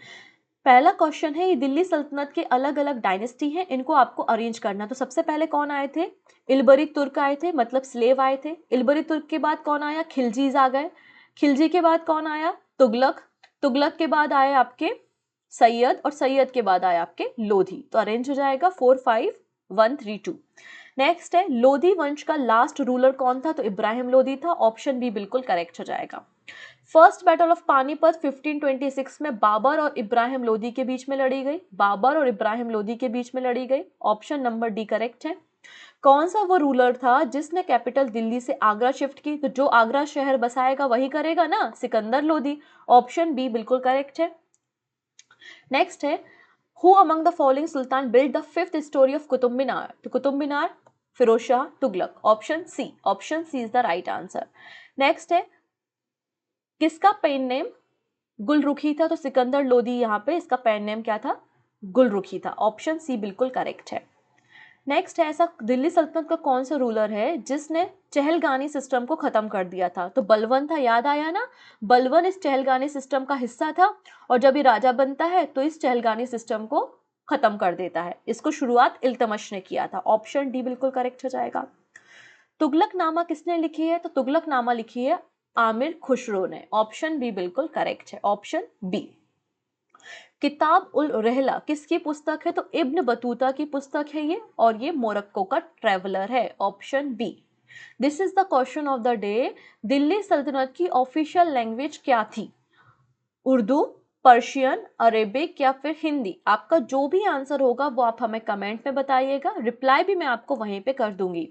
पहला क्वेश्चन है, ये दिल्ली सल्तनत के अलग अलग डायनेस्टी हैं, इनको आपको अरेंज करना। तो सबसे पहले कौन आए थे, इलबरी तुर्क आए थे, मतलब स्लेव आए थे। इलबरी तुर्क के बाद कौन आया, खिलजीज आ गए। खिलजी के बाद कौन आया, तुगलक। तुगलक के बाद आए आपके सैयद, और सैयद के बाद आए आपके लोधी। तो अरेंज हो जाएगा 4 5 1 3 2। नेक्स्ट है, लोधी वंश का लास्ट रूलर कौन था, तो इब्राहिम लोधी था। ऑप्शन बी बिल्कुल करेक्ट हो जाएगा। फर्स्ट बैटल ऑफ पानीपत 1526 में बाबर और इब्राहिम लोदी के बीच में लड़ी गई। बाबर और इब्राहिम लोदी के बीच में लड़ी गई। ऑप्शन नंबर डी करेक्ट है। कौन सा वो रूलर था जिसने कैपिटल दिल्ली से आगरा शिफ्ट की, तो जो आगरा शहर बसाएगा वही करेगा ना, सिकंदर लोदी। ऑप्शन बी बिल्कुल करेक्ट है। नेक्स्ट है, who among the following sultan build the fifth storey of Qutub Minar, तो Qutub Minar Firoz Shah Tughlaq. Option C is the right answer. Next है, किसका पेन नेम गुलरुखी था, तो सिकंदर लोदी यहाँ पे इसका पेन नेम क्या था, गुलरुखी था। ऑप्शन सी बिल्कुल करेक्ट है। नेक्स्ट है, ऐसा दिल्ली सल्तनत का कौन सा रूलर है जिसने चहलगानी सिस्टम को खत्म कर दिया था, तो बलवन था। याद आया ना, बलवन इस चहलगानी सिस्टम का हिस्सा था, और जब ये राजा बनता है तो इस चहलगानी सिस्टम को खत्म कर देता है। इसको शुरुआत इल्तमश ने किया था। ऑप्शन डी बिल्कुल करेक्ट हो जाएगा। तुगलकनामा किसने लिखी है, तो तुगलकनामा लिखी है आमिर खुसरो ने। ऑप्शन बी बिल्कुल करेक्ट है, ऑप्शन बी। किताब उल रहला किसकी पुस्तक है? तो इब्न बतूता की पुस्तक है ये, और ये मोरक्को का ट्रेवलर है, option B. This is the question of the day. Delhi सल्तनत की ऑफिशियल लैंग्वेज क्या थी? उर्दू, पर्शियन, अरेबिक या फिर हिंदी? आपका जो भी आंसर होगा वो आप हमें कमेंट में बताइएगा, रिप्लाई भी मैं आपको वहीं पे कर दूंगी।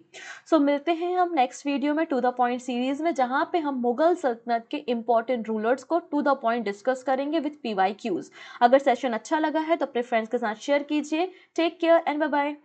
सो मिलते हैं हम नेक्स्ट वीडियो में टू द पॉइंट सीरीज में, जहां पे हम मुगल सल्तनत के इंपॉर्टेंट रूलर्स को टू द पॉइंट डिस्कस करेंगे विद PYQs। अगर सेशन अच्छा लगा है तो अपने फ्रेंड्स के साथ शेयर कीजिए। Take care and bye bye.